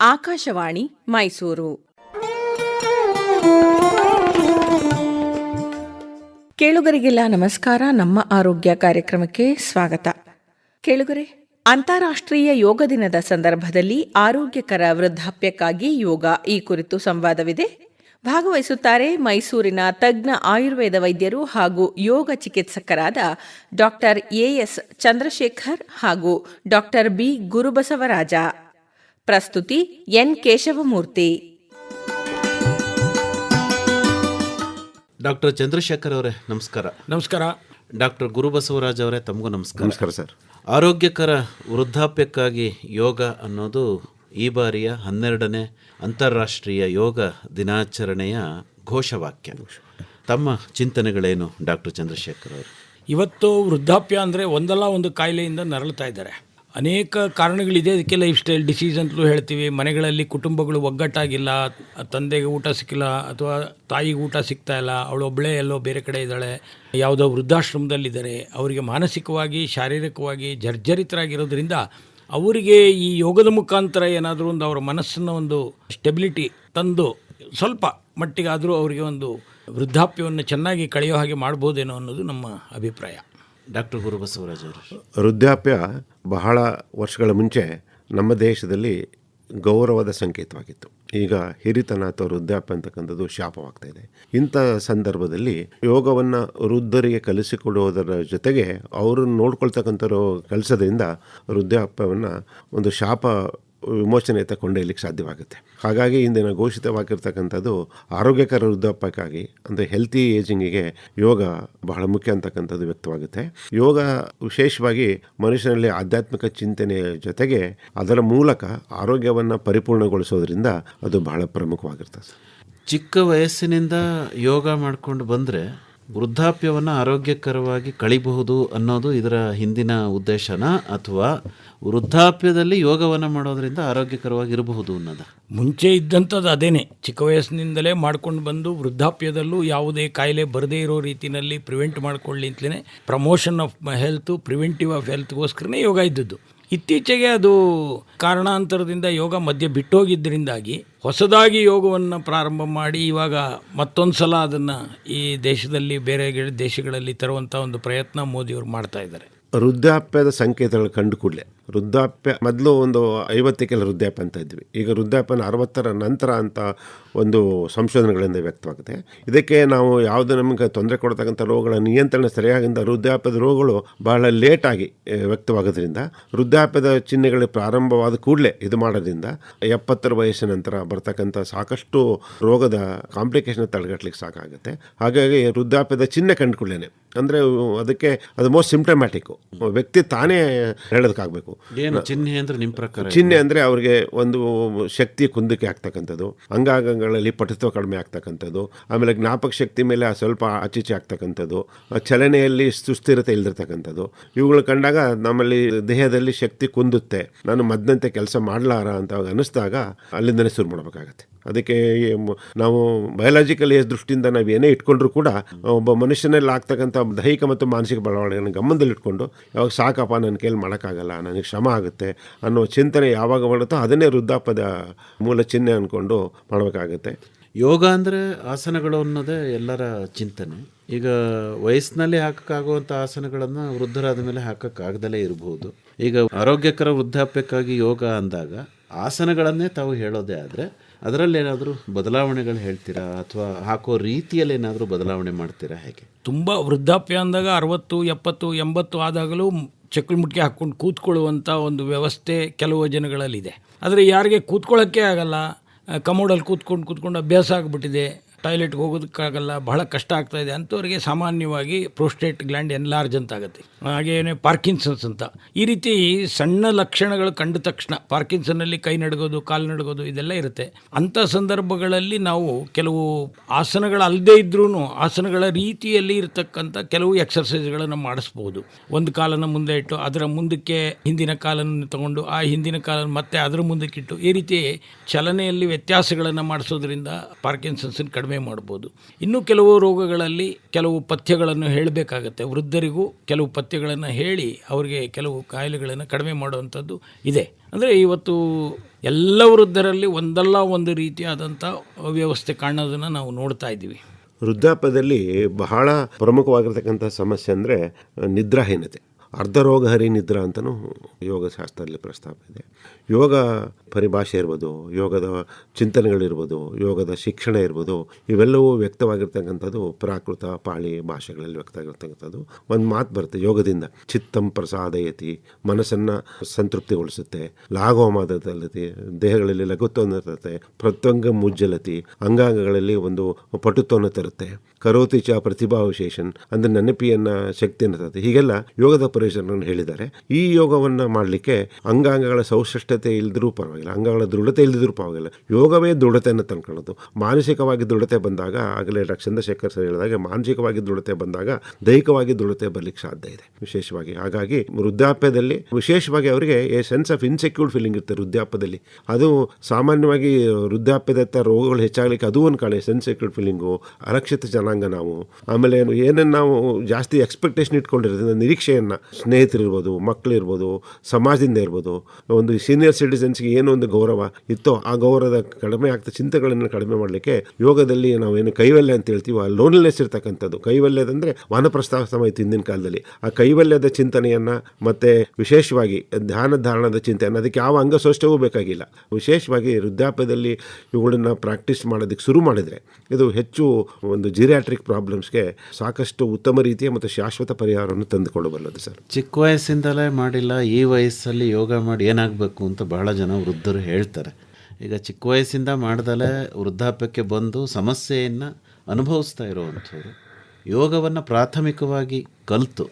ಆಕಾಶವಾಣಿ ಮೈಸೂರು. ಕೇಳುಗರಿಗೆಲ್ಲ ನಮಸ್ಕಾರ. ನಮ್ಮ ಆರೋಗ್ಯ ಕಾರ್ಯಕ್ರಮಕ್ಕೆ ಸ್ವಾಗತ. ಕೇಳುಗರೆ, ಅಂತಾರಾಷ್ಟ್ರೀಯ ಯೋಗ ದಿನದ ಸಂದರ್ಭದಲ್ಲಿ ಆರೋಗ್ಯಕರ ವೃದ್ಧಾಪ್ಯಕ್ಕಾಗಿ ಯೋಗ ಈ ಕುರಿತು ಸಂವಾದವಿದೆ. ಭಾಗವಹಿಸುತ್ತಾರೆ ಮೈಸೂರಿನ ತಜ್ಞ ಆಯುರ್ವೇದ ವೈದ್ಯರು ಹಾಗೂ ಯೋಗ ಚಿಕಿತ್ಸಕರಾದ ಡಾಕ್ಟರ್ ಎಎಸ್ ಚಂದ್ರಶೇಖರ್ ಹಾಗೂ ಡಾಕ್ಟರ್ ಬಿ ಗುರುಬಸವರಾಜ. ಪ್ರಸ್ತುತಿ ಎನ್ ಕೇಶವಮೂರ್ತಿ. ಡಾಕ್ಟರ್ ಚಂದ್ರಶೇಖರ್ ಅವರೇ ನಮಸ್ಕಾರ. ನಮಸ್ಕಾರ. ಡಾಕ್ಟರ್ ಗುರುಬಸವರಾಜ್ ಅವರೇ ತಮಗೂ ನಮಸ್ಕಾರ. ನಮಸ್ಕಾರ ಸರ್. ಆರೋಗ್ಯಕರ ವೃದ್ಧಾಪ್ಯಕ್ಕಾಗಿ ಯೋಗ ಅನ್ನೋದು ಈ ಬಾರಿಯ 12ನೇ ಅಂತಾರಾಷ್ಟ್ರೀಯ ಯೋಗ ದಿನಾಚರಣೆಯ ಘೋಷವಾಕ್ಯ. ತಮ್ಮ ಚಿಂತನೆಗಳೇನು ಡಾಕ್ಟರ್ ಚಂದ್ರಶೇಖರ್ ಅವರು? ಇವತ್ತು ವೃದ್ಧಾಪ್ಯ ಅಂದರೆ ಒಂದಲ್ಲ ಒಂದು ಕಾಯಿಲೆಯಿಂದ ನರಳುತ್ತಾ ಇದ್ದಾರೆ. ಅನೇಕ ಕಾರಣಗಳಿದೆ. ಅದಕ್ಕೆ ಲೈಫ್ ಸ್ಟೈಲ್ ಡಿಸೀಸ್ ಅಂತಲೂ ಹೇಳ್ತೀವಿ. ಮನೆಗಳಲ್ಲಿ ಕುಟುಂಬಗಳು ಒಗ್ಗಟ್ಟಾಗಿಲ್ಲ, ತಂದೆಗೆ ಊಟ ಸಿಕ್ಕಿಲ್ಲ ಅಥವಾ ತಾಯಿಗೆ ಊಟ ಸಿಗ್ತಾ ಇಲ್ಲ, ಅವಳೊಬ್ಬಳೇ ಎಲ್ಲೋ ಬೇರೆ ಕಡೆ ಇದ್ದಾಳೆ, ಯಾವುದೋ ವೃದ್ಧಾಶ್ರಮದಲ್ಲಿದ್ದಾರೆ, ಅವರಿಗೆ ಮಾನಸಿಕವಾಗಿ ಶಾರೀರಿಕವಾಗಿ ಜರ್ಜರಿತರಾಗಿರೋದ್ರಿಂದ ಅವರಿಗೆ ಈ ಯೋಗದ ಮುಖಾಂತರ ಏನಾದರೂ ಒಂದು ಅವರ ಮನಸ್ಸನ್ನು ಒಂದು ಸ್ಟೆಬಿಲಿಟಿ ತಂದು ಸ್ವಲ್ಪ ಮಟ್ಟಿಗಾದರೂ ಅವರಿಗೆ ಒಂದು ವೃದ್ಧಾಪ್ಯವನ್ನು ಚೆನ್ನಾಗಿ ಕಳೆಯೋ ಹಾಗೆ ಮಾಡ್ಬೋದೇನೋ ಅನ್ನೋದು ನಮ್ಮ ಅಭಿಪ್ರಾಯ. ಡಾಕ್ಟರ್ ಗುರುಬಸವರಾಜ್ ಅವರು, ವೃದ್ಧಾಪ್ಯ ಬಹಳ ವರ್ಷಗಳ ಮುಂಚೆ ನಮ್ಮ ದೇಶದಲ್ಲಿ ಗೌರವದ ಸಂಕೇತವಾಗಿತ್ತು. ಈಗ ಹಿರಿತನ ಅಥವಾ ವೃದ್ಧಾಪ್ಯ ಅಂತಕ್ಕಂಥದ್ದು ಶಾಪವಾಗ್ತಾ ಇದೆ. ಇಂಥ ಸಂದರ್ಭದಲ್ಲಿ ಯೋಗವನ್ನು ವೃದ್ಧರಿಗೆ ಕಲಿಸಿಕೊಡುವುದರ ಜೊತೆಗೆ ಅವರನ್ನು ನೋಡ್ಕೊಳ್ತಕ್ಕಂಥವ್ರು ಕಲಿಸೋದ್ರಿಂದ ವೃದ್ಧಾಪ್ಯವನ್ನು ಒಂದು ಶಾಪ ವಿಮೋಚನೆಯತ್ತ ಕೊಂಡೊಯ್ಯಲಿಕ್ಕೆ ಸಾಧ್ಯವಾಗುತ್ತೆ. ಹಾಗಾಗಿ ಇಂದಿನ ಘೋಷಿತವಾಗಿರ್ತಕ್ಕಂಥದ್ದು ಆರೋಗ್ಯಕರ ವೃದ್ಧಾಪ್ಯಕ್ಕಾಗಿ ಅಂದರೆ ಹೆಲ್ತಿ ಏಜಿಂಗಿಗೆ ಯೋಗ ಬಹಳ ಮುಖ್ಯ ಅಂತಕ್ಕಂಥದ್ದು ವ್ಯಕ್ತವಾಗುತ್ತೆ. ಯೋಗ ವಿಶೇಷವಾಗಿ ಮನುಷ್ಯನಲ್ಲಿ ಆಧ್ಯಾತ್ಮಿಕ ಚಿಂತನೆಯ ಜೊತೆಗೆ ಅದರ ಮೂಲಕ ಆರೋಗ್ಯವನ್ನು ಪರಿಪೂರ್ಣಗೊಳಿಸೋದ್ರಿಂದ ಅದು ಬಹಳ ಪ್ರಮುಖವಾಗಿರ್ತದೆ. ಚಿಕ್ಕ ವಯಸ್ಸಿನಿಂದ ಯೋಗ ಮಾಡಿಕೊಂಡು ಬಂದರೆ ವೃದ್ಧಾಪ್ಯವನ್ನು ಆರೋಗ್ಯಕರವಾಗಿ ಕಳಿಬಹುದು ಅನ್ನೋದು ಇದರ ಹಿಂದಿನ ಉದ್ದೇಶನ, ಅಥವಾ ವೃದ್ಧಾಪ್ಯದಲ್ಲಿ ಯೋಗವನ್ನು ಮಾಡೋದ್ರಿಂದ ಆರೋಗ್ಯಕರವಾಗಿರಬಹುದು ಅನ್ನೋದು? ಮುಂಚೆ ಇದ್ದಂಥದ್ದು ಅದೇನೆ. ಚಿಕ್ಕ ವಯಸ್ಸಿನಿಂದಲೇ ಮಾಡ್ಕೊಂಡು ಬಂದು ವೃದ್ಧಾಪ್ಯದಲ್ಲೂ ಯಾವುದೇ ಕಾಯಿಲೆ ಬರದೇ ಇರೋ ರೀತಿಯಲ್ಲಿ ಪ್ರಿವೆಂಟ್ ಮಾಡ್ಕೊಳ್ಳಿ ಅಂತಲೇ promotion of health, preventive of ಹೆಲ್ತ್ಗೋಸ್ಕರನೇ ಯೋಗ ಇದ್ದದ್ದು. ಇತ್ತೀಚೆಗೆ ಅದು ಕಾರಣಾಂತರದಿಂದ ಯೋಗ ಮಧ್ಯೆ ಬಿಟ್ಟೋಗಿದ್ದರಿಂದಾಗಿ ಹೊಸದಾಗಿ ಯೋಗವನ್ನು ಪ್ರಾರಂಭ ಮಾಡಿ ಇವಾಗ ಮತ್ತೊಂದು ಸಲ ಅದನ್ನು ಈ ದೇಶದಲ್ಲಿ ಬೇರೆ ದೇಶಗಳಲ್ಲಿ ತರುವಂಥ ಒಂದು ಪ್ರಯತ್ನ ಮೋದಿಯವರು ಮಾಡ್ತಾ ಇದ್ದಾರೆ. ವೃದ್ಧಾಪ್ಯದ ಸಂಕೇತಗಳು ಕಂಡು ಕೂಡಲೇ ವೃದ್ಧಾಪ್ಯ ಮೊದಲು ಒಂದು 50ಕ್ಕೆಲ್ಲ ವೃದ್ಧಾಪ್ಯ ಅಂತ ಇದ್ವಿ. ಈಗ ವೃದ್ಧಾಪ್ಯನ 60ರ ನಂತರ ಅಂತ ಒಂದು ಸಂಶೋಧನೆಗಳಿಂದ ವ್ಯಕ್ತವಾಗುತ್ತೆ. ಇದಕ್ಕೆ ನಾವು ಯಾವುದು ನಮಗೆ ತೊಂದರೆ ಕೊಡ್ತಕ್ಕಂಥ ರೋಗಗಳ ನಿಯಂತ್ರಣ ಸರಿಯಾಗಿಂದ ವೃದ್ಧಾಪ್ಯದ ರೋಗಗಳು ಬಹಳ ಲೇಟಾಗಿ ವ್ಯಕ್ತವಾಗೋದ್ರಿಂದ ವೃದ್ಧಾಪ್ಯದ ಚಿಹ್ನೆಗಳು ಪ್ರಾರಂಭವಾದ ಕೂಡಲೇ ಇದು ಮಾಡೋದ್ರಿಂದ 70ರ ವಯಸ್ಸಿನ ನಂತರ ಬರ್ತಕ್ಕಂಥ ಸಾಕಷ್ಟು ರೋಗದ ಕಾಂಪ್ಲಿಕೇಶನ್ ತಡೆಗಟ್ಟಲಿಕ್ಕೆ ಸಾಕಾಗುತ್ತೆ. ಹಾಗಾಗಿ ವೃದ್ಧಾಪ್ಯದ ಚಿಹ್ನೆ ಕಂಡುಕೊಳ್ಳೇನೆ ಅಂದರೆ ಅದಕ್ಕೆ ಅದು ಮೋಸ್ಟ್ ಸಿಂಪ್ಟಮ್ಯಾಟಿಕ್ಕು. ವ್ಯಕ್ತಿ ತಾನೇ ಹೇಳೋದಕ್ಕಾಗಬೇಕು. ಏನು ಚಿಹ್ನೆ ಅಂದರೆ ನಿಮ್ಮ ಪ್ರಕಾರ? ಚಿಹ್ನೆ ಅಂದರೆ ಅವ್ರಿಗೆ ಒಂದು ಶಕ್ತಿ ಕುಂದಿಕೆ ಆಗ್ತಕ್ಕಂಥದ್ದು, ಅಂಗಾಂಗಗಳಲ್ಲಿ ಪಟುತ್ವ ಕಡಿಮೆ ಆಗ್ತಕ್ಕಂಥದ್ದು, ಆಮೇಲೆ ಜ್ಞಾಪಕ ಶಕ್ತಿ ಮೇಲೆ ಸ್ವಲ್ಪ ಆಚೀಚೆ ಆಗ್ತಕ್ಕಂಥದ್ದು, ಚಲನೆಯಲ್ಲಿ ಸುಸ್ಥಿರತೆ ಇಲ್ದಿರ್ತಕ್ಕಂಥದ್ದು. ಇವುಗಳು ಕಂಡಾಗ ನಮ್ಮಲ್ಲಿ ದೇಹದಲ್ಲಿ ಶಕ್ತಿ ಕುಂದುತ್ತೆ, ನಾನು ಮೊದಲಂತೆ ಕೆಲಸ ಮಾಡಲಾರ ಅಂತ ಅನ್ನಿಸ್ದಾಗ ಅಲ್ಲಿಂದನೇ ಶುರು ಮಾಡಬೇಕಾಗತ್ತೆ. ಅದಕ್ಕೆ ನಾವು ಬಯೋಲಾಜಿಕಲ್ ಏಜ್ ದೃಷ್ಟಿಯಿಂದ ನಾವು ಏನೇ ಇಟ್ಕೊಂಡ್ರೂ ಕೂಡ ಒಬ್ಬ ಮನುಷ್ಯನಲ್ಲಿ ಆಗ್ತಕ್ಕಂಥ ದೈಹಿಕ ಮತ್ತು ಮಾನಸಿಕ ಬೆಳವಣಿಗೆಯನ್ನು ಗಮನದಲ್ಲಿಟ್ಕೊಂಡು ಯಾವಾಗ ಸಾಕಪ್ಪ ನನ್ನ ಕೈಲಿ ಮಾಡೋಕ್ಕಾಗಲ್ಲ, ನನಗೆ ಶ್ರಮ ಆಗುತ್ತೆ ಅನ್ನೋ ಚಿಂತನೆ ಯಾವಾಗ ಮಾಡುತ್ತೋ ಅದನ್ನೇ ವೃದ್ಧಾಪ್ಯದ ಮೂಲ ಚಿಹ್ನೆ ಅಂದ್ಕೊಂಡು ಮಾಡಬೇಕಾಗತ್ತೆ. ಯೋಗ ಅಂದರೆ ಆಸನಗಳು ಅನ್ನೋದೇ ಎಲ್ಲರ ಚಿಂತನೆ. ಈಗ ವಯಸ್ಸಿನಲ್ಲಿ ಹಾಕೋಕ್ಕಾಗುವಂಥ ಆಸನಗಳನ್ನು ವೃದ್ಧರಾದ ಮೇಲೆ ಹಾಕೋಕ್ಕಾಗದಲೇ ಇರಬಹುದು. ಈಗ ಆರೋಗ್ಯಕರ ವೃದ್ಧಾಪ್ಯಕ್ಕಾಗಿ ಯೋಗ ಅಂದಾಗ ಆಸನಗಳನ್ನೇ ತಾವು ಹೇಳೋದೇ ಆದರೆ ಅದರಲ್ಲಿ ಏನಾದರೂ ಬದಲಾವಣೆಗಳು ಹೇಳ್ತೀರಾ, ಅಥವಾ ಹಾಕೋ ರೀತಿಯಲ್ಲಿ ಏನಾದರೂ ಬದಲಾವಣೆ ಮಾಡ್ತೀರಾ? ಹೇಗೆ? ತುಂಬ ವೃದ್ಧಾಪ್ಯ ಅಂದಾಗ 60, 70, 80 ಆದಾಗಲೂ ಚಕ್ಕಳ ಮುಟ್ಕೆ ಹಾಕ್ಕೊಂಡು ಕೂತ್ಕೊಳ್ಳುವಂಥ ಒಂದು ವ್ಯವಸ್ಥೆ ಕೆಲವು ಜನಗಳಲ್ಲಿದೆ. ಆದರೆ ಯಾರಿಗೆ ಕೂತ್ಕೊಳ್ಳೋಕ್ಕೆ ಆಗಲ್ಲ, ಕಮೋಡಲ್ಲಿ ಕೂತ್ಕೊಂಡು ಅಭ್ಯಾಸ ಆಗಿಬಿಟ್ಟಿದೆ, ಟಾಯ್ಲೆಟ್ಗೆ ಹೋಗೋದಕ್ಕಾಗಲ್ಲ, ಬಹಳ ಕಷ್ಟ ಆಗ್ತಾ ಇದೆ ಅಂಥವ್ರಿಗೆ ಸಾಮಾನ್ಯವಾಗಿ ಪ್ರೋಸ್ಟೇಟ್ ಗ್ಲ್ಯಾಂಡ್ ಎನ್ಲಾರ್ಜ್ ಅಂತ ಆಗುತ್ತೆ. ಹಾಗೇನೆ ಪಾರ್ಕಿನ್ಸನ್ಸ್ ಅಂತ ಈ ರೀತಿ ಸಣ್ಣ ಲಕ್ಷಣಗಳು ಕಂಡ ತಕ್ಷಣ ಪಾರ್ಕಿನ್ಸನ್ನಲ್ಲಿ ಕೈ ನಡಗೋದು, ಕಾಲು ನಡಗೋದು ಇದೆಲ್ಲ ಇರುತ್ತೆ. ಅಂಥ ಸಂದರ್ಭಗಳಲ್ಲಿ ನಾವು ಕೆಲವು ಆಸನಗಳಲ್ಲದೇ ಇದ್ರೂ ಆಸನಗಳ ರೀತಿಯಲ್ಲಿ ಇರತಕ್ಕಂಥ ಕೆಲವು ಎಕ್ಸರ್ಸೈಸ್ಗಳನ್ನು ಮಾಡಿಸ್ಬೋದು. ಒಂದು ಕಾಲನ್ನು ಮುಂದೆ ಇಟ್ಟು ಅದರ ಮುಂದಕ್ಕೆ ಹಿಂದಿನ ಕಾಲನ್ನು ತಗೊಂಡು ಆ ಹಿಂದಿನ ಕಾಲನ್ನು ಮತ್ತೆ ಅದರ ಮುಂದಕ್ಕಿಟ್ಟು ಈ ರೀತಿ ಚಲನೆಯಲ್ಲಿ ವ್ಯತ್ಯಾಸಗಳನ್ನು ಮಾಡಿಸೋದ್ರಿಂದ ಪಾರ್ಕಿನ್ಸನ್ಸನ್ನು ಕಡಿಮೆ ಕಡಿಮೆ ಮಾಡ್ಬೋದು. ಇನ್ನು ಕೆಲವು ರೋಗಗಳಲ್ಲಿ ಕೆಲವು ಪಥ್ಯಗಳನ್ನು ಹೇಳಬೇಕಾಗತ್ತೆ. ವೃದ್ಧರಿಗೂ ಕೆಲವು ಪಥ್ಯಗಳನ್ನು ಹೇಳಿ ಅವರಿಗೆ ಕೆಲವು ಕಾಯಿಲೆಗಳನ್ನು ಕಡಿಮೆ ಮಾಡುವಂಥದ್ದು ಇದೆ. ಅಂದರೆ ಇವತ್ತು ಎಲ್ಲ ವೃದ್ಧರಲ್ಲಿ ಒಂದಲ್ಲ ಒಂದು ರೀತಿಯಾದಂಥ ವ್ಯವಸ್ಥೆ ಕಾಣೋದನ್ನು ನಾವು ನೋಡ್ತಾ ಇದ್ದೀವಿ. ವೃದ್ಧಾಪ್ಯದಲ್ಲಿ ಬಹಳ ಪ್ರಮುಖವಾಗಿರ್ತಕ್ಕಂಥ ಸಮಸ್ಯೆ ಅಂದರೆ ನಿದ್ರಾಹೀನತೆ. ಅರ್ಧ ರೋಗ ಹರಿ ನಿದ್ರಾ ಅಂತಲೂ ಯೋಗಶಾಸ್ತ್ರದಲ್ಲಿ ಪ್ರಸ್ತಾಪ ಇದೆ. ಯೋಗ ಪರಿಭಾಷೆ ಇರ್ಬೋದು, ಯೋಗದ ಚಿಂತನೆಗಳಿರ್ಬೋದು, ಯೋಗದ ಶಿಕ್ಷಣ ಇರ್ಬೋದು, ಇವೆಲ್ಲವೂ ವ್ಯಕ್ತವಾಗಿರ್ತಕ್ಕಂಥದ್ದು ಪ್ರಾಕೃತ ಪಾಳಿ ಭಾಷೆಗಳಲ್ಲಿ ವ್ಯಕ್ತವಾಗಿರ್ತಕ್ಕಂಥದ್ದು. ಒಂದು ಮಾತು ಬರುತ್ತೆ ಯೋಗದಿಂದ, ಚಿತ್ತಂ ಪ್ರಸಾದಯತಿ, ಮನಸ್ಸನ್ನು ಸಂತೃಪ್ತಿಗೊಳಿಸುತ್ತೆ, ಲಾಘವಮಾದತಿ, ದೇಹಗಳಲ್ಲಿ ಲಘುತ್ವವನ್ನು ತರುತ್ತೆ, ಪ್ರತ್ಯಂಗ ಮುಜ್ಜಲತಿ, ಅಂಗಾಂಗಗಳಲ್ಲಿ ಒಂದು ಪಟುತ್ವವನ್ನು ತರುತ್ತೆ, ಕರೋತಿ ಚ ಪ್ರತಿಭಾ ವಿಶೇಷನ್ ಅಂದರೆ ನೆನಪಿಯನ್ನು ಶಕ್ತಿಯನ್ನು ತರುತ್ತೆ. ಹೀಗೆಲ್ಲ ಯೋಗದ ಪರಿಸರವನ್ನು ಹೇಳಿದ್ದಾರೆ. ಈ ಯೋಗವನ್ನು ಮಾಡಲಿಕ್ಕೆ ಅಂಗಾಂಗಗಳ ಸೌಷ್ಠತೆ ಇಲ್ದಿರೂ ಪರವಾಗಿಲ್ಲ, ಅಂಗಗಳ ದೃಢತೆ ಇಲ್ದಿದ್ರೂ ಪರವಾಗಿಲ್ಲ, ಯೋಗವೇ ದೃಢತೆಯನ್ನು ತಂದ್ಕೊಳ್ಳೋದು. ಮಾನಸಿಕವಾಗಿ ದೃಢತೆ ಬಂದಾಗ, ಆಗಲೇ ಡಾಕ್ಟರ್ ಚಂದ್ರಶೇಖರ್ ಸರ್ ಹೇಳಿದಾಗ, ಮಾನಸಿಕವಾಗಿ ದೃಢತೆ ಬಂದಾಗ ದೈಹಿಕವಾಗಿ ದೃಢತೆ ಬರಲಿಕ್ಕೆ ಸಾಧ್ಯ ಇದೆ ವಿಶೇಷವಾಗಿ. ಹಾಗಾಗಿ ವೃದ್ಧಾಪ್ಯದಲ್ಲಿ ವಿಶೇಷವಾಗಿ ಅವರಿಗೆ A sense of insecured feeling ಇರುತ್ತೆ ವೃದ್ಧಾಪ್ಯದಲ್ಲಿ. ಅದು ಸಾಮಾನ್ಯವಾಗಿ ವೃದ್ಧಾಪ್ಯದತ್ತ ರೋಗಗಳು ಹೆಚ್ಚಾಗಲಿಕ್ಕೆ ಅದು ಒಂದು ಕಾರಣ, ಇನ್ಸೆಕ್ಯೂರ್ಡ್ ಫೀಲಿಂಗು, ಅರಕ್ಷಿತ ಜನಾಂಗ ನಾವು, ಆಮೇಲೆ ಏನನ್ನು ನಾವು ಜಾಸ್ತಿ ಎಕ್ಸ್ಪೆಕ್ಟೇಷನ್ ಇಟ್ಕೊಂಡಿರೋದ್ರಿಂದ ನಿರೀಕ್ಷೆಯನ್ನು, ಸ್ನೇಹಿತರಿರ್ಬೋದು, ಮಕ್ಕಳಿರ್ಬೋದು, ಸಮಾಜದಿಂದ ಇರ್ಬೋದು, ಒಂದು ಸೀನಿಯರ್ ಸಿಟಿಸನ್ಸ್ಗೆ ಏನೋ ಒಂದು ಗೌರವ ಇತ್ತೋ ಆ ಗೌರವದ ಕಡಿಮೆ ಆಗ್ತಾ ಚಿಂತೆಗಳನ್ನು ಕಡಿಮೆ ಮಾಡಲಿಕ್ಕೆ ಯೋಗದಲ್ಲಿ ನಾವೇನು ಕೈವಲ್ಯ ಅಂತ ಹೇಳ್ತೀವೋ ಆ ಲೋನ್ಲಿನೆಸ್ ಇರ್ತಕ್ಕಂಥದ್ದು. ಕೈವಲ್ಯದಂದರೆ ವಾನಪ್ರಸ್ಥಾಶ್ರಮ ಇತ್ತು ಹಿಂದಿನ ಕಾಲದಲ್ಲಿ. ಆ ಕೈವಲ್ಯದ ಚಿಂತನೆಯನ್ನು ಮತ್ತು ವಿಶೇಷವಾಗಿ ಧ್ಯಾನ ಧಾರಣದ ಚಿಂತನೆ, ಅದಕ್ಕೆ ಯಾವ ಅಂಗಸೌಷ್ಠವೂ ಬೇಕಾಗಿಲ್ಲ. ವಿಶೇಷವಾಗಿ ವೃದ್ಧಾಪ್ಯದಲ್ಲಿ ಇವುಗಳನ್ನ ಪ್ರಾಕ್ಟೀಸ್ ಮಾಡೋದಕ್ಕೆ ಶುರು ಮಾಡಿದರೆ ಇದು ಹೆಚ್ಚು ಒಂದು ಜಿರಿಯಾಟ್ರಿಕ್ ಪ್ರಾಬ್ಲಮ್ಸ್ಗೆ ಸಾಕಷ್ಟು ಉತ್ತಮ ರೀತಿಯ ಮತ್ತು ಶಾಶ್ವತ ಪರಿಹಾರವನ್ನು ತಂದುಕೊಳ್ಳಬಲ್ಲದು ಸರ್. ಚಿಕ್ಕ ವಯಸ್ಸಿಂದಲೇ ಮಾಡಿಲ್ಲ, ಈ ವಯಸ್ಸಲ್ಲಿ ಯೋಗ ಮಾಡಿ ಏನಾಗಬೇಕು ಅಂತ ಬಹಳ ಜನ ವೃದ್ಧರು ಹೇಳ್ತಾರೆ. ಈಗ ಚಿಕ್ಕ ವಯಸ್ಸಿಂದ ಮಾಡ್ದಲೇ ವೃದ್ಧಾಪ್ಯಕ್ಕೆ ಬಂದು ಸಮಸ್ಯೆಯನ್ನು ಅನುಭವಿಸ್ತಾ ಇರೋವಂಥವ್ರು ಯೋಗವನ್ನು ಪ್ರಾಥಮಿಕವಾಗಿ ಕಲಿತು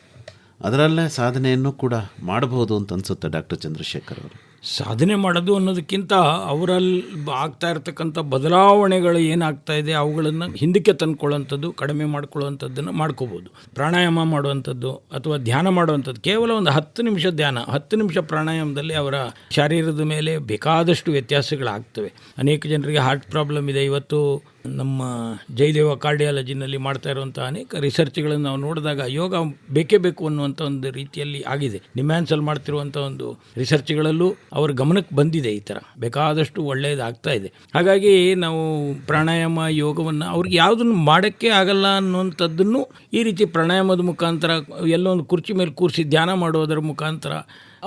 ಅದರಲ್ಲೇ ಸಾಧನೆಯನ್ನು ಕೂಡ ಮಾಡಬಹುದು ಅಂತ ಅನಿಸುತ್ತೆ ಡಾಕ್ಟರ್ ಚಂದ್ರಶೇಖರ್ ಅವರು. ಸಾಧನೆ ಮಾಡೋದು ಅನ್ನೋದಕ್ಕಿಂತ ಅವರಲ್ಲಿ ಆಗ್ತಾ ಇರತಕ್ಕಂಥ ಬದಲಾವಣೆಗಳು ಏನಾಗ್ತಾ ಇದೆ ಅವುಗಳನ್ನು ಹಿಂದಕ್ಕೆ ತಂದ್ಕೊಳ್ಳೋವಂಥದ್ದು, ಕಡಿಮೆ ಮಾಡ್ಕೊಳ್ಳುವಂಥದ್ದನ್ನು ಮಾಡ್ಕೋಬೋದು. ಪ್ರಾಣಾಯಾಮ ಮಾಡುವಂಥದ್ದು ಅಥವಾ ಧ್ಯಾನ ಮಾಡುವಂಥದ್ದು, ಕೇವಲ ಒಂದು 10 ನಿಮಿಷ ಧ್ಯಾನ, 10 ನಿಮಿಷ ಪ್ರಾಣಾಯಾಮದಲ್ಲಿ ಅವರ ಶರೀರದ ಮೇಲೆ ಬೇಕಾದಷ್ಟು ವ್ಯತ್ಯಾಸಗಳಾಗ್ತವೆ. ಅನೇಕ ಜನರಿಗೆ ಹಾರ್ಟ್ ಪ್ರಾಬ್ಲಮ್ ಇದೆ. ಇವತ್ತು ನಮ್ಮ ಜಯದೇವ ಕಾರ್ಡಿಯಾಲಜಿನಲ್ಲಿ ಮಾಡ್ತಾ ಇರುವಂಥ ಅನೇಕ ರಿಸರ್ಚ್ಗಳನ್ನು ನಾವು ನೋಡಿದಾಗ ಯೋಗ ಬೇಕೇ ಬೇಕು ಅನ್ನುವಂಥ ಒಂದು ರೀತಿಯಲ್ಲಿ ಆಗಿದೆ. ನಿಮ್ಯಾನ್ಸಲ್ಲಿ ಮಾಡ್ತಿರುವಂಥ ಒಂದು ರಿಸರ್ಚ್ಗಳಲ್ಲೂ ಅವ್ರ ಗಮನಕ್ಕೆ ಬಂದಿದೆ. ಈ ಥರ ಬೇಕಾದಷ್ಟು ಒಳ್ಳೆಯದಾಗ್ತಾ ಇದೆ. ಹಾಗಾಗಿ ನಾವು ಪ್ರಾಣಾಯಾಮ ಯೋಗವನ್ನು ಅವ್ರಿಗೆ ಯಾವುದನ್ನು ಮಾಡೋಕ್ಕೆ ಆಗಲ್ಲ ಅನ್ನುವಂಥದ್ದನ್ನು ಈ ರೀತಿ ಪ್ರಾಣಾಯಾಮದ ಮುಖಾಂತರ ಎಲ್ಲೋ ಒಂದು ಕುರ್ಚಿ ಮೇಲೆ ಕೂರಿಸಿ ಧ್ಯಾನ ಮಾಡೋದರ ಮುಖಾಂತರ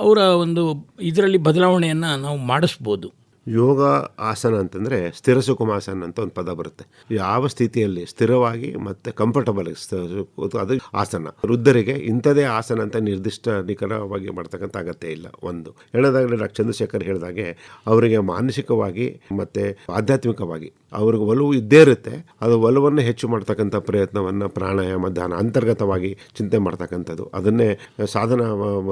ಅವರ ಒಂದು ಇದರಲ್ಲಿ ಬದಲಾವಣೆಯನ್ನು ನಾವು ಮಾಡಿಸ್ಬೋದು. ಯೋಗ ಆಸನ ಅಂತಂದರೆ ಸ್ಥಿರ ಸುಖಮಾಸನ ಅಂತ ಒಂದು ಪದ ಬರುತ್ತೆ. ಯಾವ ಸ್ಥಿತಿಯಲ್ಲಿ ಸ್ಥಿರವಾಗಿ ಮತ್ತು ಕಂಫರ್ಟಬಲ್ ಅದು ಆಸನ. ವೃದ್ಧರಿಗೆ ಇಂಥದೇ ಆಸನ ಅಂತ ನಿರ್ದಿಷ್ಟ ನಿಖರವಾಗಿ ಮಾಡ್ತಕ್ಕಂಥ ಅಗತ್ಯ ಇಲ್ಲ. ಒಂದು ಹೇಳೋದಾಗಲೇ ಡಾಕ್ಟರ್ ಚಂದ್ರಶೇಖರ್ ಹೇಳಿದಾಗೆ ಅವರಿಗೆ ಮಾನಸಿಕವಾಗಿ ಮತ್ತು ಆಧ್ಯಾತ್ಮಿಕವಾಗಿ ಅವ್ರಿಗೆ ಒಲವು ಇದ್ದೇ ಇರುತ್ತೆ. ಅದು ಒಲವನ್ನು ಹೆಚ್ಚು ಮಾಡ್ತಕ್ಕಂಥ ಪ್ರಯತ್ನವನ್ನು ಪ್ರಾಣಾಯಾಮ ಧ್ಯಾನ ಅಂತರ್ಗತವಾಗಿ ಚಿಂತೆ ಮಾಡ್ತಕ್ಕಂಥದ್ದು, ಅದನ್ನೇ ಸಾಧನ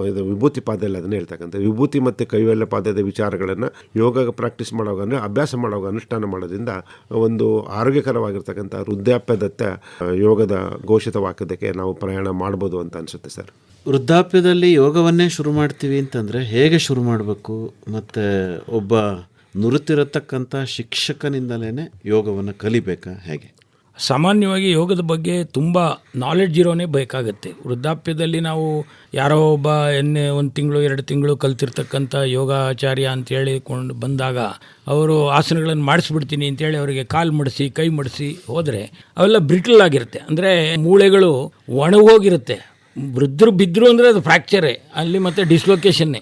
ಇದು ವಿಭೂತಿ ಪಾದದಲ್ಲಿ ಅದನ್ನೇ ಹೇಳ್ತಕ್ಕಂಥ ವಿಭೂತಿ ಮತ್ತು ಕೈವಲ್ಯ ಪಾದದ ವಿಚಾರಗಳನ್ನು ಯೋಗ ಪ್ರಾಕ್ಟೀಸ್ ಮಾಡೋವಾಗ ಅಂದರೆ ಅಭ್ಯಾಸ ಮಾಡೋವಾಗ ಅನುಷ್ಠಾನ ಮಾಡೋದ್ರಿಂದ ಒಂದು ಆರೋಗ್ಯಕರವಾಗಿರ್ತಕ್ಕಂಥ ವೃದ್ಧಾಪ್ಯದತ್ತ ಯೋಗದ ಘೋಷಿತ ವಾಕ್ಯದಕ್ಕೆ ನಾವು ಪ್ರಯಾಣ ಮಾಡ್ಬೋದು ಅಂತ ಅನಿಸುತ್ತೆ ಸರ್. ವೃದ್ಧಾಪ್ಯದಲ್ಲಿ ಯೋಗವನ್ನೇ ಶುರು ಮಾಡ್ತೀವಿ ಅಂತಂದರೆ ಹೇಗೆ ಶುರು ಮಾಡಬೇಕು? ಮತ್ತು ಒಬ್ಬ ನುರಿತಿರತಕ್ಕಂಥ ಶಿಕ್ಷಕನಿಂದಲೇ ಯೋಗವನ್ನು ಕಲಿಬೇಕಾ, ಹೇಗೆ? ಸಾಮಾನ್ಯವಾಗಿ ಯೋಗದ ಬಗ್ಗೆ ತುಂಬ ನಾಲೆಡ್ಜ್ ಇರೋನೇ ಬೇಕಾಗತ್ತೆ. ವೃದ್ಧಾಪ್ಯದಲ್ಲಿ ನಾವು ಯಾರೋ ಒಬ್ಬ ಒಂದು ತಿಂಗಳು 2 ತಿಂಗಳು ಕಲ್ತಿರ್ತಕ್ಕಂಥ ಯೋಗಾಚಾರ್ಯ ಅಂತ ಹೇಳಿಕೊಂಡು ಬಂದಾಗ ಅವರು ಆಸನಗಳನ್ನು ಮಾಡಿಸ್ಬಿಡ್ತೀನಿ ಅಂತೇಳಿ ಅವರಿಗೆ ಕಾಲು ಮಡಿಸಿ ಕೈ ಮಡಿಸಿ ಹೋದರೆ ಅವೆಲ್ಲ ಬ್ರಿಟಲ್ ಆಗಿರುತ್ತೆ. ಅಂದರೆ ಮೂಳೆಗಳು ಒಣಗೋಗಿರುತ್ತೆ. ವೃದ್ಧರು ಬಿದ್ದರು ಅಂದರೆ ಅದು ಫ್ರ್ಯಾಕ್ಚರೇ ಅಲ್ಲಿ, ಮತ್ತು ಡಿಸ್ಲೊಕೇಶನ್ನೇ.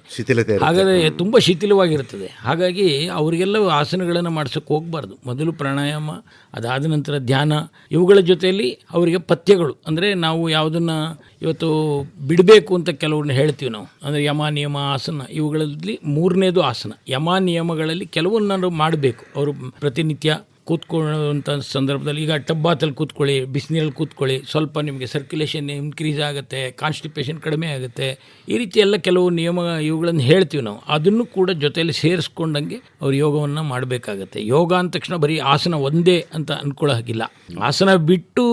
ಹಾಗಾದರೆ ತುಂಬ ಶಿಥಿಲವಾಗಿರ್ತದೆ. ಹಾಗಾಗಿ ಅವರಿಗೆಲ್ಲ ಆಸನಗಳನ್ನು ಮಾಡ್ಸೋಕ್ಕೆ ಹೋಗಬಾರ್ದು. ಮೊದಲು ಪ್ರಾಣಾಯಾಮ, ಅದಾದ ನಂತರ ಧ್ಯಾನ, ಇವುಗಳ ಜೊತೆಯಲ್ಲಿ ಅವರಿಗೆ ಪಥ್ಯಗಳು, ಅಂದರೆ ನಾವು ಯಾವುದನ್ನು ಇವತ್ತು ಬಿಡಬೇಕು ಅಂತ ಕೆಲವ್ರನ್ನ ಹೇಳ್ತೀವಿ ನಾವು. ಅಂದರೆ ಯಮ ನಿಯಮ ಆಸನ, ಇವುಗಳಲ್ಲಿ 3ನೇದು ಆಸನ. ಯಮ ನಿಯಮಗಳಲ್ಲಿ ಕೆಲವನ್ನ ಮಾಡಬೇಕು ಅವರು ಪ್ರತಿನಿತ್ಯ ಕೂತ್ಕೊಳ್ಳುವಂಥ ಸಂದರ್ಭದಲ್ಲಿ. ಈಗ ಟಬ್ಬಾತಲ್ಲಿ ಕೂತ್ಕೊಳ್ಳಿ, ಬಿಸಿನೀರಲ್ಲಿ ಕೂತ್ಕೊಳ್ಳಿ, ಸ್ವಲ್ಪ ನಿಮಗೆ ಸರ್ಕ್ಯುಲೇಷನ್ ಇನ್ಕ್ರೀಸ್ ಆಗುತ್ತೆ, ಕಾನ್ಸ್ಟಿಪೇಷನ್ ಕಡಿಮೆ ಆಗುತ್ತೆ. ಈ ರೀತಿ ಎಲ್ಲ ಕೆಲವು ನಿಯಮ ಇವುಗಳನ್ನು ಹೇಳ್ತೀವಿ ನಾವು. ಅದನ್ನು ಕೂಡ ಜೊತೆಯಲ್ಲಿ ಸೇರಿಸ್ಕೊಂಡಂಗೆ ಅವ್ರು ಯೋಗವನ್ನು ಮಾಡಬೇಕಾಗತ್ತೆ. ಯೋಗ ಅಂದ ತಕ್ಷಣ ಬರೀ ಆಸನ ಒಂದೇ ಅಂತ ಅಂದ್ಕೊಳ್ಳೋ ಹಾಗಿಲ್ಲ. ಆಸನ ಬಿಟ್ಟೂ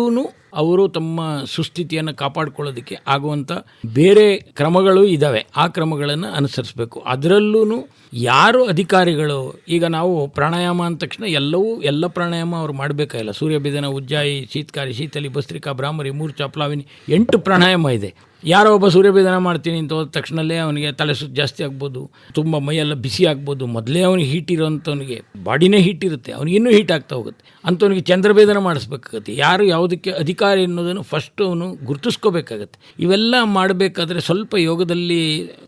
ಅವರು ತಮ್ಮ ಸುಸ್ಥಿತಿಯನ್ನು ಕಾಪಾಡಿಕೊಳ್ಳೋದಕ್ಕೆ ಆಗುವಂಥ ಬೇರೆ ಕ್ರಮಗಳು ಇದ್ದಾವೆ. ಆ ಕ್ರಮಗಳನ್ನು ಅನುಸರಿಸಬೇಕು. ಅದರಲ್ಲೂ ಯಾರು ಅಧಿಕಾರಿಗಳು, ಈಗ ನಾವು ಪ್ರಾಣಾಯಾಮ ಅಂದ ತಕ್ಷಣ ಎಲ್ಲ ಪ್ರಾಣಾಯಾಮ ಅವ್ರು ಮಾಡಬೇಕಾಗಿಲ್ಲ. ಸೂರ್ಯಭೇದನ, ಉಜ್ಜಾಯಿ, ಶೀತಕಾರಿ, ಶೀತಲಿ, ಭಸ್ತ್ರಿಕಾ, ಭ್ರಾಮರಿ, ಮೂರ್ಛಾ, ಪ್ಲಾವಿನಿ, 8 ಪ್ರಾಣಾಯಾಮ ಇದೆ. ಯಾರೋ ಒಬ್ಬ ಸೂರ್ಯಭೇದನ ಮಾಡ್ತೀನಿ ಅಂತ ಹೋದ ತಕ್ಷಣಲ್ಲೇ ಅವನಿಗೆ ತಲೆ ಸುತ್ತು ಜಾಸ್ತಿ ಆಗ್ಬೋದು, ತುಂಬ ಮೈಯೆಲ್ಲ ಬಿಸಿ ಆಗ್ಬೋದು. ಮೊದಲೇ ಅವನಿಗೆ ಹೀಟ್ ಇರೋಂಥವನಿಗೆ ಬಾಡಿನೇ ಹೀಟ್ ಇರುತ್ತೆ, ಅವನಿಗೆ ಇನ್ನೂ ಹೀಟ್ ಆಗ್ತಾ ಹೋಗುತ್ತೆ. ಅಂಥವನಿಗೆ ಚಂದ್ರಭೇದನ ಮಾಡಿಸ್ಬೇಕಾಗತ್ತೆ. ಯಾರು ಯಾವುದಕ್ಕೆ ಅಧಿಕಾರಿ ಅನ್ನೋದನ್ನು ಫಸ್ಟ್ ಅವನು ಗುರುತಿಸ್ಕೋಬೇಕಾಗತ್ತೆ. ಇವೆಲ್ಲ ಮಾಡಬೇಕಾದ್ರೆ ಸ್ವಲ್ಪ ಯೋಗದಲ್ಲಿ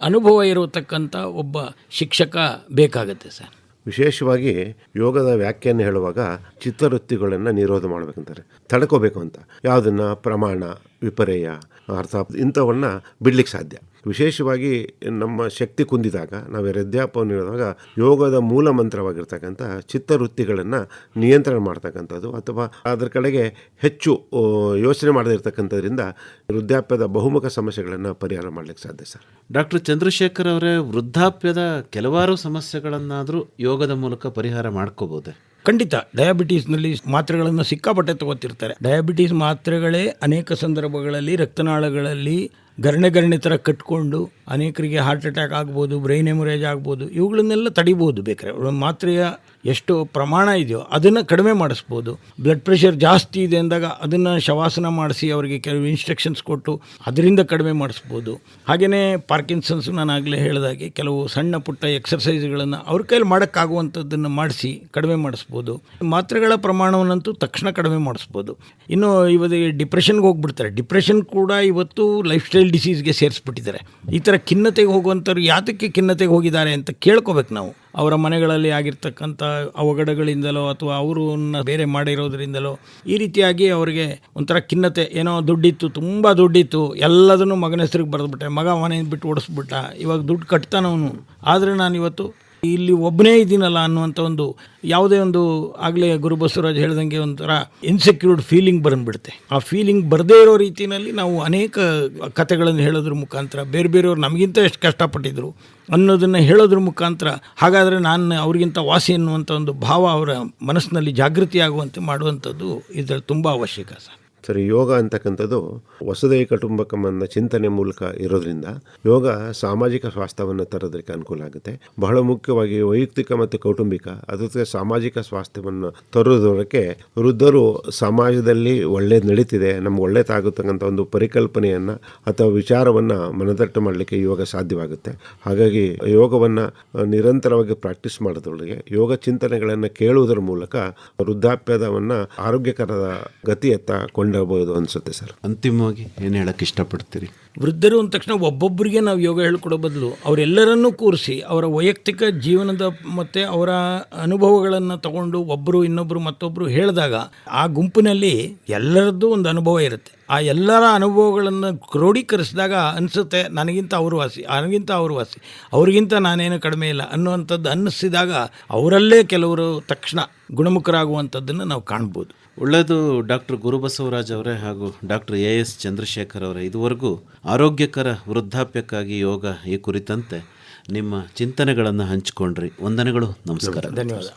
ಅನುಭವ ಇರತಕ್ಕಂಥ ಒಬ್ಬ ಶಿಕ್ಷಕ ಬೇಕಾಗತ್ತೆ ಸರ್. ವಿಶೇಷವಾಗಿ ಯೋಗದ ವ್ಯಾಖ್ಯಾನ ಹೇಳುವಾಗ ಚಿತ್ತವೃತ್ತಿಗಳನ್ನು ನಿರೋಧ ಮಾಡಬೇಕಂತಾರೆ, ತಡ್ಕೋಬೇಕು ಅಂತ. ಯಾವುದನ್ನು ಪ್ರಮಾಣ, ವಿಪರ್ಯಯ, ಅರ್ಥ ಇಂಥವನ್ನ ಬಿಡ್ಲಿಕ್ಕೆ ಸಾಧ್ಯ. ವಿಶೇಷವಾಗಿ ನಮ್ಮ ಶಕ್ತಿ ಕುಂದಿದಾಗ, ನಾವು ವೃದ್ಧಾಪ್ಯವನ್ನು ನೀಡಿದಾಗ ಯೋಗದ ಮೂಲ ಮಂತ್ರವಾಗಿರ್ತಕ್ಕಂಥ ಚಿತ್ತವೃತ್ತಿಗಳನ್ನು ನಿಯಂತ್ರಣ ಮಾಡ್ತಕ್ಕಂಥದ್ದು ಅಥವಾ ಅದರ ಕಡೆಗೆ ಹೆಚ್ಚು ಯೋಚನೆ ಮಾಡದೇ ಇರತಕ್ಕಂಥದ್ರಿಂದ ವೃದ್ಧಾಪ್ಯದ ಬಹುಮುಖ ಸಮಸ್ಯೆಗಳನ್ನು ಪರಿಹಾರ ಮಾಡಲಿಕ್ಕೆ ಸಾಧ್ಯ ಸರ್. ಡಾಕ್ಟರ್ ಚಂದ್ರಶೇಖರ್ ಅವರೇ, ವೃದ್ಧಾಪ್ಯದ ಕೆಲವಾರು ಸಮಸ್ಯೆಗಳನ್ನಾದರೂ ಯೋಗದ ಮೂಲಕ ಪರಿಹಾರ ಮಾಡ್ಕೋಬೋದೆ? ಖಂಡಿತ. ಡಯಾಬಿಟೀಸ್ನಲ್ಲಿ ಮಾತ್ರೆಗಳನ್ನು ಸಿಕ್ಕಾಪಟ್ಟೆ ತಗೋತಿರ್ತಾರೆ. ಡಯಾಬಿಟೀಸ್ ಮಾತ್ರೆಗಳೇ ಅನೇಕ ಸಂದರ್ಭಗಳಲ್ಲಿ ರಕ್ತನಾಳಗಳಲ್ಲಿ ಗರಣೆ ಥರ ಕಟ್ಕೊಂಡು ಅನೇಕರಿಗೆ ಹಾರ್ಟ್ ಅಟ್ಯಾಕ್ ಆಗ್ಬೋದು, ಬ್ರೈನ್ ಹೆಮೊರೇಜ್ ಆಗ್ಬೋದು. ಇವುಗಳನ್ನೆಲ್ಲ ತಡಿಬೋದು. ಬೇಕಾದ್ರೆ ಮಾತ್ರೆಯ ಎಷ್ಟು ಪ್ರಮಾಣ ಇದೆಯೋ ಅದನ್ನು ಕಡಿಮೆ ಮಾಡಿಸ್ಬೋದು. ಬ್ಲಡ್ ಪ್ರೆಷರ್ ಜಾಸ್ತಿ ಇದೆ ಅಂದಾಗ ಅದನ್ನು ಶವಾಸನ ಮಾಡಿಸಿ ಅವರಿಗೆ ಕೆಲವು ಇನ್ಸ್ಟ್ರಕ್ಷನ್ಸ್ ಕೊಟ್ಟು ಅದರಿಂದ ಕಡಿಮೆ ಮಾಡಿಸ್ಬೋದು. ಹಾಗೆಯೇ ಪಾರ್ಕಿನ್ಸನ್ಸ್, ನಾನು ಆಗಲೇ ಹೇಳಿದಾಗೆ ಕೆಲವು ಸಣ್ಣ ಪುಟ್ಟ ಎಕ್ಸರ್ಸೈಸ್ಗಳನ್ನು ಅವ್ರ ಕೈಲಿ ಮಾಡೋಕ್ಕಾಗುವಂಥದ್ದನ್ನು ಮಾಡಿಸಿ ಕಡಿಮೆ ಮಾಡಿಸ್ಬೋದು. ಮಾತ್ರೆಗಳ ಪ್ರಮಾಣವನ್ನಂತೂ ತಕ್ಷಣ ಕಡಿಮೆ ಮಾಡಿಸ್ಬೋದು. ಇನ್ನು ಇವತ್ತು ಡಿಪ್ರೆಷನ್ಗೆ ಹೋಗ್ಬಿಡ್ತಾರೆ. ಡಿಪ್ರೆಷನ್ ಕೂಡ ಇವತ್ತು ಲೈಫ್ ಸ್ಟೈಲ್ ಡಿಸೀಸ್ಗೆ ಸೇರಿಸ್ಬಿಟ್ಟಿದ್ದಾರೆ. ಈ ಥರ ಖಿನ್ನತೆಗೆ ಹೋಗುವಂಥವ್ರು ಯಾತಕ್ಕೆ ಖಿನ್ನತೆಗೆ ಹೋಗಿದ್ದಾರೆ ಅಂತ ಕೇಳ್ಕೋಬೇಕು ನಾವು. ಅವರ ಮನೆಗಳಲ್ಲಿ ಆಗಿರ್ತಕ್ಕಂಥ ಅವಘಡಗಳಿಂದಲೋ ಅಥವಾ ಅವರನ್ನ ಬೇರೆ ಮಾಡಿರೋದ್ರಿಂದಲೋ ಈ ರೀತಿಯಾಗಿ ಅವರಿಗೆ ಒಂಥರ ಖಿನ್ನತೆ, ಏನೋ ದುಡ್ಡಿತ್ತು, ತುಂಬ ದುಡ್ಡಿತ್ತು, ಎಲ್ಲದನ್ನು ಮಗನ ಹೆಸರಿಗೆ ಬರೆದ್ಬಿಟ್ಟೆ, ಮಗ ಮನೆಯಿಂದ ಬಿಟ್ಟು ಓಡಿಸ್ಬಿಟ್ಟ, ಇವಾಗ ದುಡ್ಡು ಕಟ್ತಾನವನು, ಆದರೆ ನಾನು ಇವತ್ತು ಇಲ್ಲಿ ಒಬ್ಬನೇ ಇದ್ದೀನಲ್ಲ ಅನ್ನುವಂಥ ಒಂದು ಯಾವುದೇ ಒಂದು ಆಗಲೇ ಗುರು ಬಸವರಾಜ್ ಹೇಳ್ದಂಗೆ ಒಂಥರ ಇನ್ಸೆಕ್ಯೂರ್ಡ್ ಫೀಲಿಂಗ್ ಬಂದುಬಿಡುತ್ತೆ. ಆ ಫೀಲಿಂಗ್ ಬರದೇ ಇರೋ ರೀತಿಯಲ್ಲಿ ನಾವು ಅನೇಕ ಕಥೆಗಳನ್ನು ಹೇಳೋದ್ರ ಮುಖಾಂತರ ಬೇರೆಯವ್ರು ನಮಗಿಂತ ಎಷ್ಟು ಕಷ್ಟಪಟ್ಟಿದ್ರು ಅನ್ನೋದನ್ನು ಹೇಳೋದ್ರ ಮುಖಾಂತರ, ಹಾಗಾದರೆ ನಾನು ಅವ್ರಿಗಿಂತ ವಾಸಿ ಅನ್ನುವಂಥ ಒಂದು ಭಾವ ಅವರ ಮನಸ್ಸಿನಲ್ಲಿ ಜಾಗೃತಿ ಆಗುವಂತೆ ಮಾಡುವಂಥದ್ದು ಇದರಲ್ಲಿ ತುಂಬ ಅವಶ್ಯಕ ಸರ್. ಸರಿ, ಯೋಗ ಅಂತಕ್ಕಂಥದ್ದು ವಸುದೈವ ಕುಟುಂಬಕಂ ಅನ್ನೋ ಚಿಂತನೆ ಮೂಲಕ ಇರೋದ್ರಿಂದ ಯೋಗ ಸಾಮಾಜಿಕ ಸ್ವಾಸ್ಥ್ಯವನ್ನು ತರೋದಕ್ಕೆ ಅನುಕೂಲ ಆಗುತ್ತೆ. ಬಹಳ ಮುಖ್ಯವಾಗಿ ವೈಯಕ್ತಿಕ ಮತ್ತು ಕೌಟುಂಬಿಕ ಅದಕ್ಕೆ ಸಾಮಾಜಿಕ ಸ್ವಾಸ್ಥ್ಯವನ್ನು ತರೋದಕ್ಕೆ ವೃದ್ಧರು ಸಮಾಜದಲ್ಲಿ ಒಳ್ಳೇದು ನಡೀತಿದೆ, ನಮ್ಗೆ ಒಳ್ಳೇದಾಗತಕ್ಕಂಥ ಒಂದು ಪರಿಕಲ್ಪನೆಯನ್ನು ಅಥವಾ ವಿಚಾರವನ್ನು ಮನದಟ್ಟು ಮಾಡಲಿಕ್ಕೆ ಯೋಗ ಸಾಧ್ಯವಾಗುತ್ತೆ. ಹಾಗಾಗಿ ಯೋಗವನ್ನು ನಿರಂತರವಾಗಿ ಪ್ರಾಕ್ಟೀಸ್ ಮಾಡೋದ್ರೊಳಗೆ ಯೋಗ ಚಿಂತನೆಗಳನ್ನು ಕೇಳುವುದರ ಮೂಲಕ ವೃದ್ಧಾಪ್ಯದವನ್ನು ಆರೋಗ್ಯಕರದ ಗತಿಯತ್ತ ಕೊಂಡೋಗಬಹುದು ಅನಿಸುತ್ತೆ ಸರ್. ಅಂತಿಮವಾಗಿ ಏನು ಹೇಳಕ್ಕೆ ಇಷ್ಟಪಡ್ತೀರಿ? ವೃದ್ಧರು ಅಂದ ತಕ್ಷಣ ಒಬ್ಬೊಬ್ಬರಿಗೆ ನಾವು ಯೋಗ ಹೇಳ್ಕೊಡೋ ಬದಲು ಅವರೆಲ್ಲರನ್ನೂ ಕೂರಿಸಿ ಅವರ ವೈಯಕ್ತಿಕ ಜೀವನದ ಮತ್ತು ಅವರ ಅನುಭವಗಳನ್ನು ತಗೊಂಡು ಒಬ್ಬರು ಇನ್ನೊಬ್ಬರು ಮತ್ತೊಬ್ಬರು ಹೇಳಿದಾಗ ಆ ಗುಂಪಿನಲ್ಲಿ ಎಲ್ಲರದ್ದು ಒಂದು ಅನುಭವ ಇರುತ್ತೆ. ಆ ಎಲ್ಲರ ಅನುಭವಗಳನ್ನು ಕ್ರೋಢೀಕರಿಸಿದಾಗ ಅನಿಸುತ್ತೆ ನನಗಿಂತ ಅವರು ವಾಸಿ, ಅವ್ರಿಗಿಂತ ನಾನೇನು ಕಡಿಮೆ ಇಲ್ಲ ಅನ್ನುವಂಥದ್ದು ಅನ್ನಿಸಿದಾಗ ಅವರಲ್ಲೇ ಕೆಲವರು ತಕ್ಷಣ ಗುಣಮುಖರಾಗುವಂಥದ್ದನ್ನು ನಾವು ಕಾಣ್ಬೋದು. ಒಳ್ಳೆಯದು. ಡಾಕ್ಟರ್ ಗುರುಬಸವರಾಜ್ ಅವರೇ ಹಾಗೂ ಡಾಕ್ಟರ್ AS ಚಂದ್ರಶೇಖರ್ ಅವರೇ, ಇದುವರೆಗೂ ಆರೋಗ್ಯಕರ ವೃದ್ಧಾಪ್ಯಕ್ಕಾಗಿ ಯೋಗ ಈ ಕುರಿತಂತೆ ನಿಮ್ಮ ಚಿಂತನೆಗಳನ್ನು ಹಂಚಿಕೊಂಡ್ರಿ. ವಂದನೆಗಳು, ನಮಸ್ಕಾರ. ಧನ್ಯವಾದ.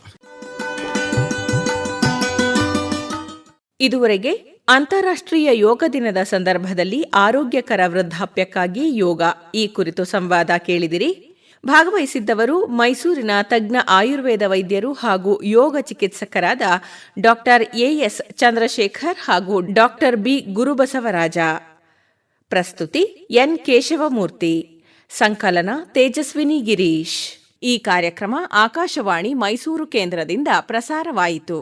ಇದುವರೆಗೆ ಅಂತಾರಾಷ್ಟ್ರೀಯ ಯೋಗ ದಿನದ ಸಂದರ್ಭದಲ್ಲಿ ಆರೋಗ್ಯಕರ ವೃದ್ಧಾಪ್ಯಕ್ಕಾಗಿ ಯೋಗ ಈ ಕುರಿತು ಸಂವಾದ ಕೇಳಿದಿರಿ. ಭಾಗವಹಿಸಿದ್ದವರು ಮೈಸೂರಿನ ತಜ್ಞ ಆಯುರ್ವೇದ ವೈದ್ಯರು ಹಾಗೂ ಯೋಗ ಚಿಕಿತ್ಸಕರಾದ ಡಾಕ್ಟರ್ AS ಚಂದ್ರಶೇಖರ್ ಹಾಗೂ ಡಾಕ್ಟರ್ B ಗುರುಬಸವರಾಜ. ಪ್ರಸ್ತುತಿ N ಕೇಶವಮೂರ್ತಿ. ಸಂಕಲನ ತೇಜಸ್ವಿನಿ ಗಿರೀಶ್. ಈ ಕಾರ್ಯಕ್ರಮ ಆಕಾಶವಾಣಿ ಮೈಸೂರು ಕೇಂದ್ರದಿಂದ ಪ್ರಸಾರವಾಯಿತು.